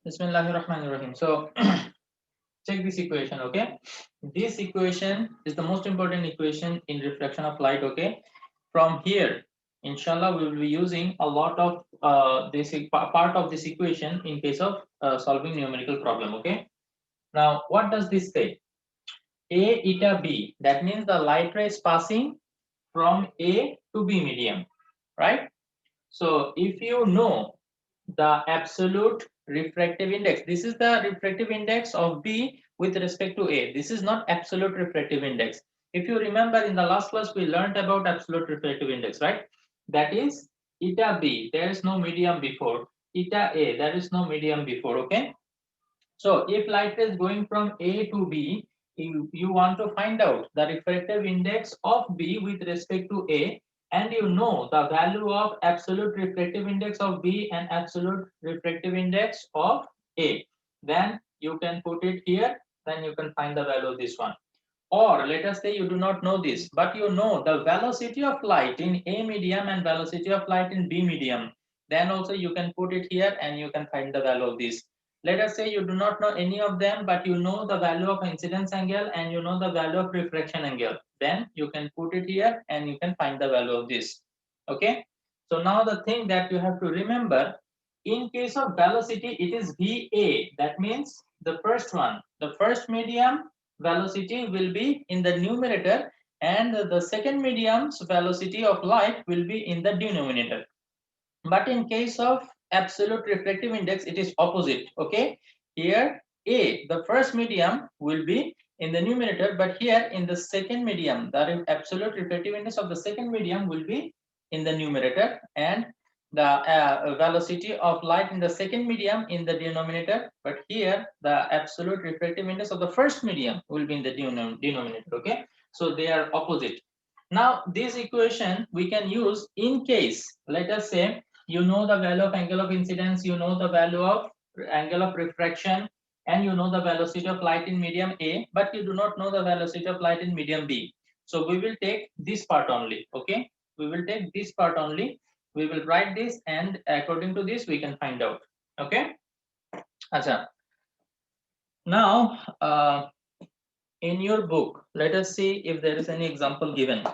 Bismillahirrahmanirrahim. So check this equation, okay? This equation is the most important equation in reflection of light, okay? From here, inshallah, we will be using a lot of this part of this equation in case of solving numerical problem, okay? Now, what does this say? A eta B, that means the light ray is passing from A to B medium, right? So if you know the absolute refractive index, this is the refractive index of B with respect to A. This is not absolute refractive index. If you remember in the last class, we learned about absolute refractive index, right? That is eta B, there is no medium before. Eta A, there is no medium before, okay? So if light is going from A to B, you want to find out the refractive index of B with respect to A, and you know the value of absolute refractive index of B and absolute refractive index of A. Then you can put it here, then you can find the value of this one. Or let us say you do not know this, but you know the velocity of light in A medium and velocity of light in B medium. Then also you can put it here and you can find the value of this. Let us say you do not know any of them, but you know the value of incidence angle and you know the value of refraction angle. Then you can put it here and you can find the value of this. Okay. So now the thing that you have to remember, in case of velocity, it is VA. That means the first one, the first medium velocity will be in the numerator and the second medium's velocity of light will be in the denominator. But in case of absolute refractive index, it is opposite. Okay, here A, the first medium, will be in the numerator, but here in the second medium, the absolute refractive index of the second medium will be in the numerator, and the velocity of light in the second medium in the denominator, but here the absolute refractive index of the first medium will be in the denominator. Okay, so they are opposite. Now this equation we can use in case, let us say, you know the value of angle of incidence, you know the value of angle of refraction, and you know the velocity of light in medium A, but you do not know the velocity of light in medium B. So we will take this part only. Okay, we will take this part only. We will write this, and according to this we can find out. Okay. Acha. Now in your book, let us see if there is any example given.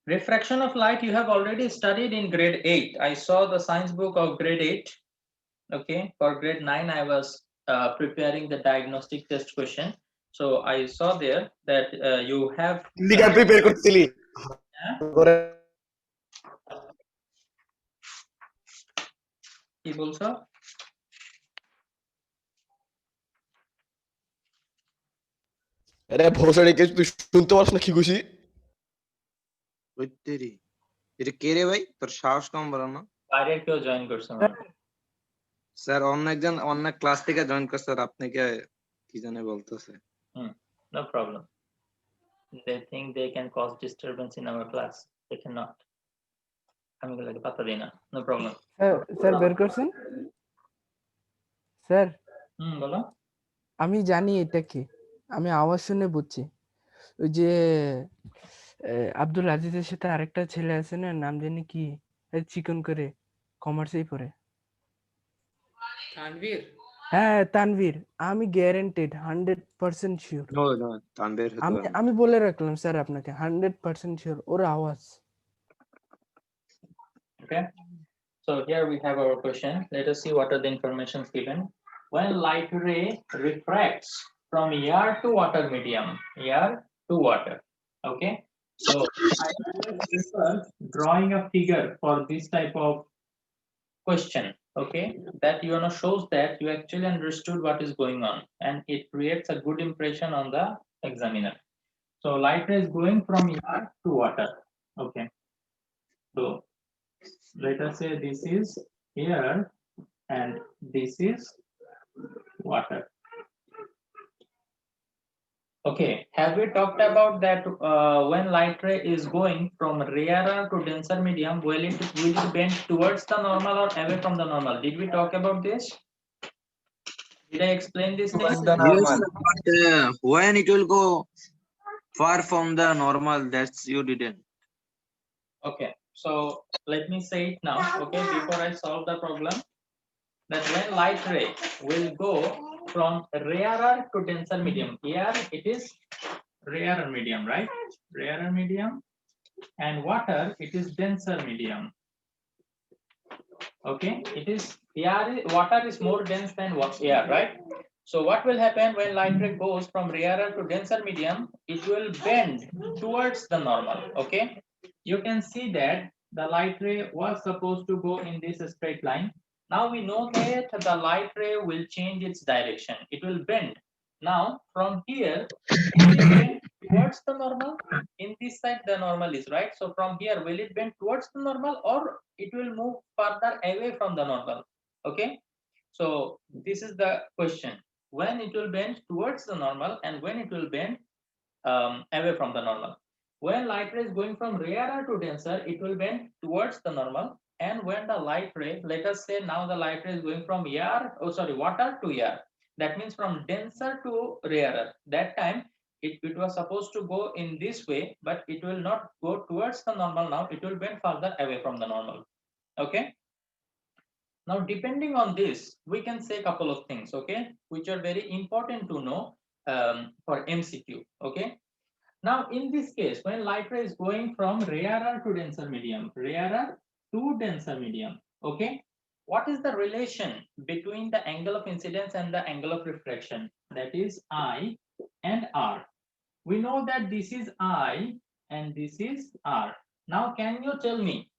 Refraction of light you have already studied in grade 8. I saw the science book of grade 8. Okay, for grade 9 I was preparing the diagnostic test question. So I saw there that you have prepare করছিলি কি বলছো? আরে ভোসড়িকে তুই শুনতে পারছ না কি কইছি? ওইতেরি এটা কে রে ভাই, তোর সাহস কম বলো না। বাইরের কেউ জয়েন করছে মানে স্যার অন্য ক্লাস থেকে জয়েন করছে, স্যার আপনাকে কি জানে বলতেছে। No problem. They think they can cause disturbance in our class. They cannot. আমি গুলোকে পাত্তা দিই না। No problem. স্যার বের করছেন? স্যার বলো। আমি জানি এটা কি, আমি আওয়াজ শুনে বুঝছি। ওই যে আব্দুল আজিজের সাথে আরেকটা ছেলে আছে না, নাম জানি কি, চিকন করে, কমার্সেই পড়ে। তানভীর? হ্যাঁ তানভীর, আমি গ্যারান্টেড 100% শিওর। তানভীর আমি বলে রাখলাম স্যার আপনাকে, 100% শিওর ওর আওয়াজ। Okay, so here we have our question. Let us see what are the information given. When light ray refracts from air to water medium, air to water. Okay, so I prefer drawing a figure for this type of question. Okay, that shows that you actually understood what is going on, and it creates a good impression on the examiner. So light ray is going from air to water. Okay, so let us say this is air and this is water. Okay, have we talked about that when light ray is going from rarer to denser medium, will it bend towards the normal or away from the normal? Did we talk about this? Did I explain this thing? Yes, but when it will go far from the normal, that's you didn't. Okay, so let me say it now. Okay, before I solve the problem. that when light ray will go from rarer to denser medium, here it is rarer medium, right? Rarer medium, and water, it is denser medium. Okay, it is air, water is more dense than air, right? So what will happen when light ray goes from rarer to denser medium? It will bend towards the normal. Okay, you can see that the light ray was supposed to go in this straight line. Now we know that the light ray will change its direction. It will bend. Now from here, will it bend towards the normal? In this side, the normal is right. So from here, will it bend towards the normal, or it will move further away from the normal? Okay. So this is the question: when it will bend towards the normal, and when it will bend away from the normal. When light ray is going from rarer to denser, it will bend towards the normal. And when the light ray, let us say now the light ray is going from water to air. That means from denser to rarer. That time it was supposed to go in this way, but it will not go towards the normal now. It will bend further away from the normal. Okay. Now, depending on this, we can say a couple of things, okay, which are very important to know for MCQ. Okay. Now, in this case, when light ray is going from rarer to denser medium, okay, what is the relation between the angle of incidence and the angle of refraction? That is I and R. We know that this is I and this is R. Now, can you tell me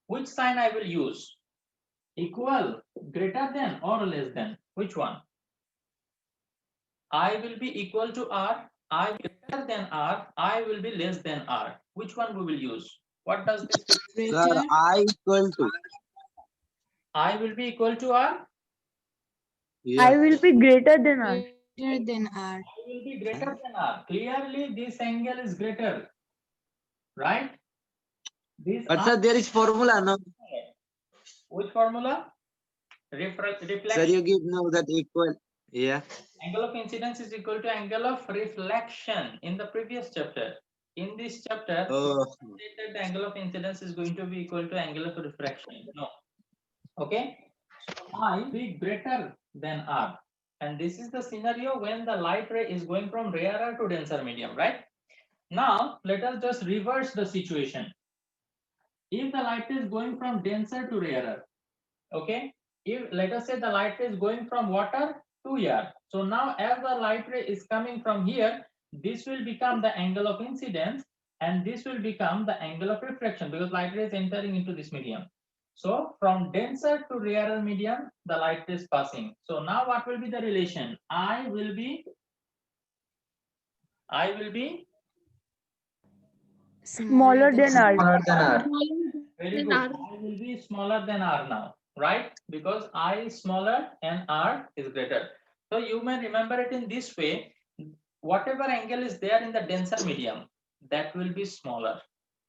which sign I will use? Equal, greater than, or less than? Which one? I will be equal to R, I will be greater than R, I will be less than R. Which one we will use? What does this mean? Sir, I equal to. I will be equal to R? Yeah. I will be greater than R. Greater than R. I will be greater than R. Clearly, this angle is greater, right? This But R, sir, there is formula, no? which formula? Reflection. Sir, you give now that equal. Yeah. Angle of incidence is equal to angle of reflection in the previous chapter. In this chapter, Oh. stated the angle of incidence is going to be equal to angle of refraction. No. Okay. So I will be greater than R. And this is the scenario when the light ray is going from rarer to denser medium, right? Now, let us just reverse the situation. If the light ray is going from denser to rarer, okay? If let us say the light ray is going from water to air. So now as the light ray is coming from here, this will become the angle of incidence and this will become the angle of refraction because light ray is entering into this medium. So from denser to rarer medium, the light ray is passing. So now what will be the relation? I will be Smaller than R. Smaller than R. very good. I will be smaller than R now, right? Because I is smaller and R is greater. So you may remember it in this way. Whatever angle is there in the denser medium, that will be smaller.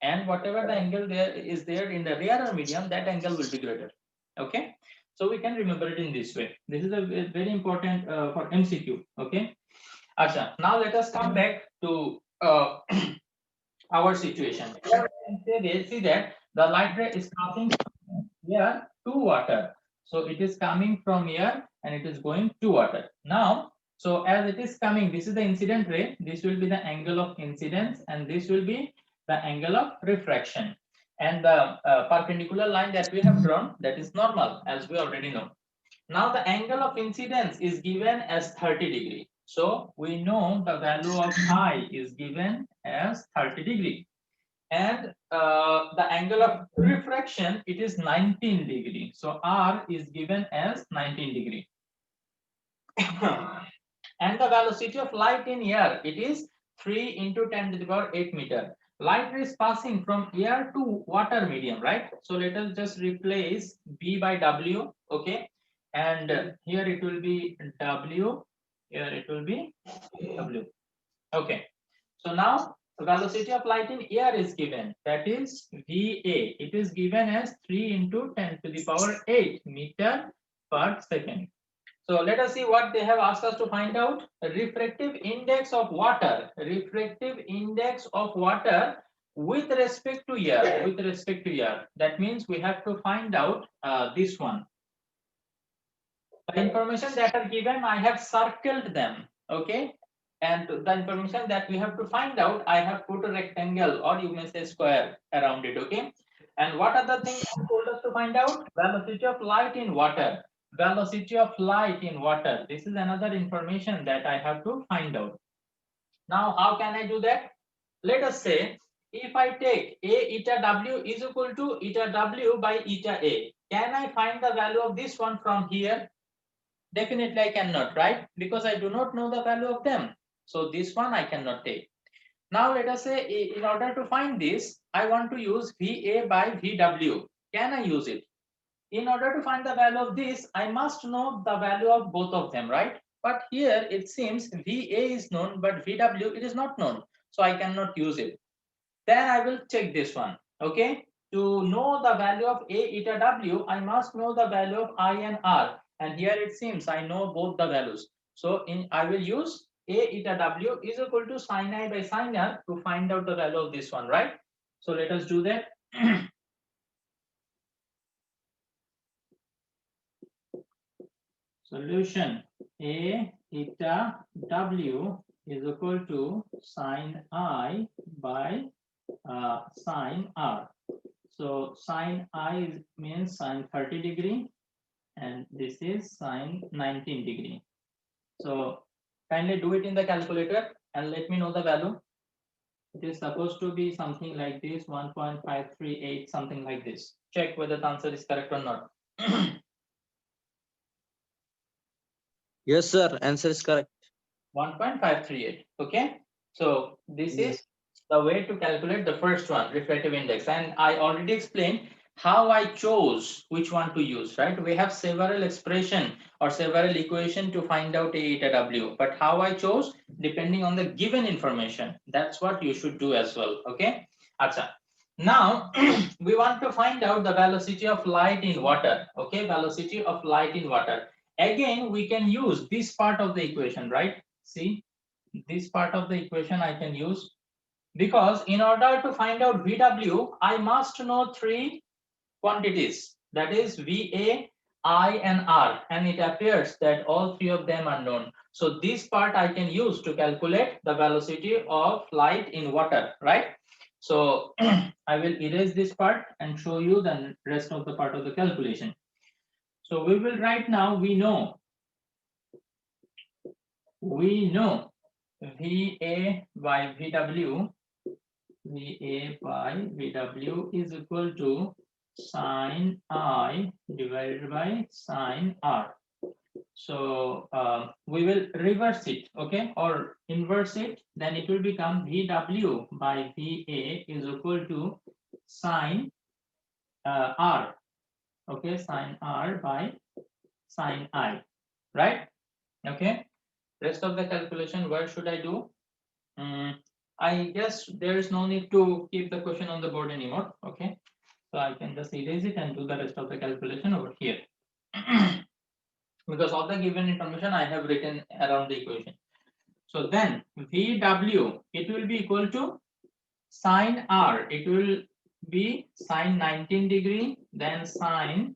And whatever the angle there is there in the rarer medium, that angle will be greater. Okay. So we can remember it in this way. This is a very important for MCQ. Okay. Asha, now let us come back to our situation. See that the light ray is passing from air to water. So it is coming from air and it is going to water. Now, so as it is coming, this is the incident ray. This will be the angle of incidence and this will be the angle of refraction. And the perpendicular line that we have drawn, that is normal, as we already know. Now the angle of incidence is given as 30 degree. So we know the value of I is given as 30 degree. And the angle of refraction, it is 19 degree. So R is given as 19 degree. And the velocity of light in air, it is 3 into 10 to the power 8 meter. Light is passing from air to water medium, right? So let us just replace B by W, okay? And here it will be W, here it will be W. Okay, so now the velocity of light in air is given, that is VA. It is given as 3 into 10 to the power 8 meter per second. So let us see what they have asked us to find out. Refractive index of water. Refractive index of water with respect to air. With respect to air. That means we have to find out this one. The information that are given, I have circled them, okay? And the information that we have to find out, I have put a rectangle or you may say square around it, okay? And what are the things you told us to find out? Velocity of light in water. Velocity of light in water. This is another information that I have to find out. Now, how can I do that? Let us say, if I take A eta W is equal to eta W by eta A, can I find the value of this one from here? Definitely I cannot, right? Because I do not know the value of them. So this one I cannot take. Now let us say in order to find this, I want to use VA by VW. Can I use it? In order to find the value of this, I must know the value of both of them, right? But here it seems VA is known, but VW it is not known. So I cannot use it. Then I will check this one, okay? To know the value of A eta W, I must know the value of I and R. And here it seems I know both the values. So I will use A eta W is equal to sin I by sin R to find out the value of this one, right? So let us do that. Solution: A eta W is equal to sin I by sin R. So sin I means sin 30 degree and this is sin 19 degree. So kindly do it in the calculator and let me know the value. It is supposed to be something like this, 1.538, something like this. Check whether the answer is correct or not. Yes, sir. Answer is correct. 1.538. Okay. So this Yes. is the way to calculate the first one, refractive index. And I already explained how I chose which one to use, right? We have several expression or several equation to find out A eta W, but how I chose depending on the given information. That's what you should do as well. Okay. Acha. Now we want to find out the velocity of light in water. Okay, velocity of light in water. Again, we can use this part of the equation, right? See, this part of the equation I can use because in order to find out VW, I must know three quantities, that is VA, I and R, and it appears that all three of them are known. So this part I can use to calculate the velocity of light in water, right? So I will erase this part and show you the rest of the part of the calculation. So we will write now, we know VA by VW is equal to sin I divided by sin R. So we will reverse it, okay, or inverse it, then it will become VW by VA is equal to sin R, okay, sin R by sin I, right? Okay. Rest of the calculation, where should I do? I guess there is no need to keep the question on the board anymore. Okay, so I can just erase it and do the rest of the calculation over here. Because all the given information I have written around the equation. So then VW, it will be equal to sin R, it will be sin 19 degree, then sin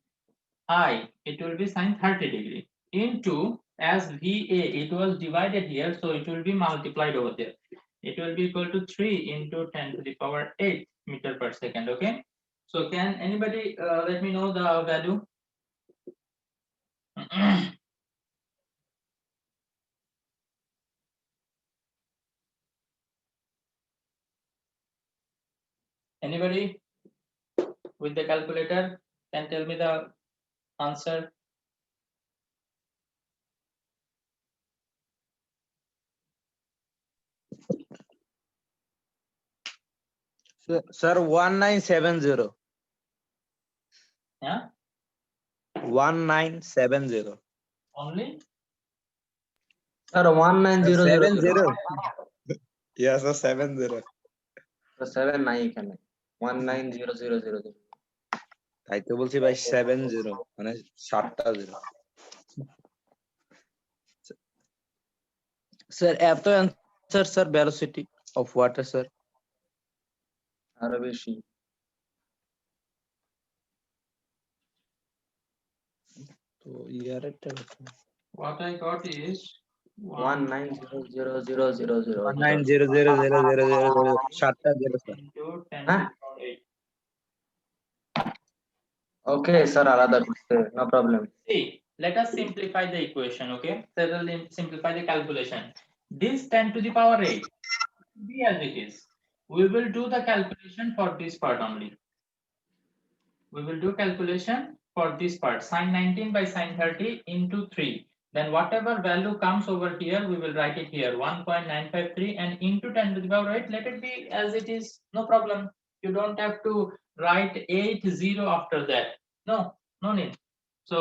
I, it will be sin 30 degree, into, as VA, it was divided here, so it will be multiplied over there. It will be equal to 3 into 10 to the power 8 meter per second, okay? So can anybody let me know the value? Anybody with the calculator can tell me the answer? Sir, 1970. Yeah, 1970. only Sir, 1900. 70. Yes, sir, 70. 7 নাই এখানে 190000 তাই তো বলছি ভাই 70 মানে 7টা 0 sir এত answer sir velocity of water sir আরো বেশি What I got is 19000000. 19000000 সাতটা zero sir. into 10 Huh? to the power 8. Okay, sir, আলাদা করতে, no problem. See, let us simplify the equation, okay? So we'll simplify the calculation. This 10 to the power 8 be as it is. We will do the calculation for this part only. We will do calculation for this part, sin 19 by sin 30 into 3. Then whatever value comes over here, we will write it here, 1.953 and into 10 to the power 8, let it be as it is, no problem. You don't have to write 80 after that. No need. So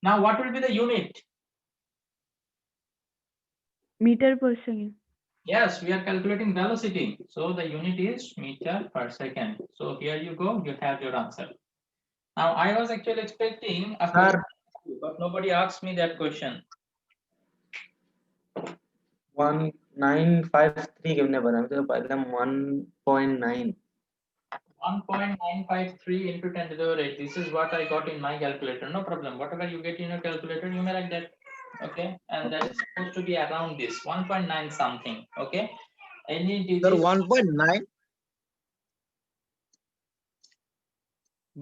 now what will be the unit? Meter per second. Yes, we are calculating velocity. So the unit is meter per second. So here you go, you have your answer. Now I was actually expecting a Sir. question, but nobody asked me that question. 1953 কেমনে পারে? আমি তো পাইলাম 1.9. 1.953 into 10 to the power 8. This is what I got in my calculator. No problem. Whatever you get in your calculator, you may like that. Okay. And that is supposed to be around this 1.9 something. Okay. Any Sir, digit. 1.9.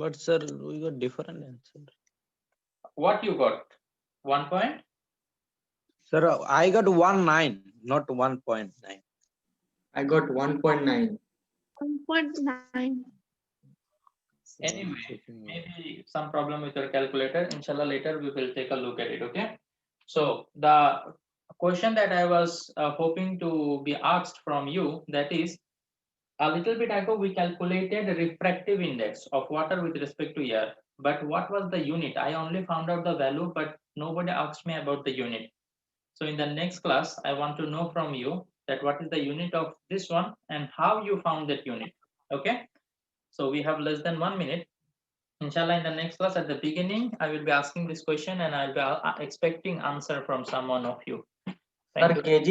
But sir, we got different answer. What you got? 1 point? Sir, I got 1.9, not 1.9. I got 1.9. 1.9. Anyway, maybe some problem with your calculator. Inshallah, later we will take a look at it. Okay. So the question that I was hoping to be asked from you, that is, a little bit ago we calculated refractive index of water with respect to air. But what was the unit? I only found out the value, but nobody asked me about the unit. So in the next class, I want to know from you that what is the unit of this one and how you found that unit. Okay. So we have less than 1 minute. Inshallah, in the next class at the beginning, I will be asking this question and I'll be expecting answer from someone of you. Sir, Thank you. kg?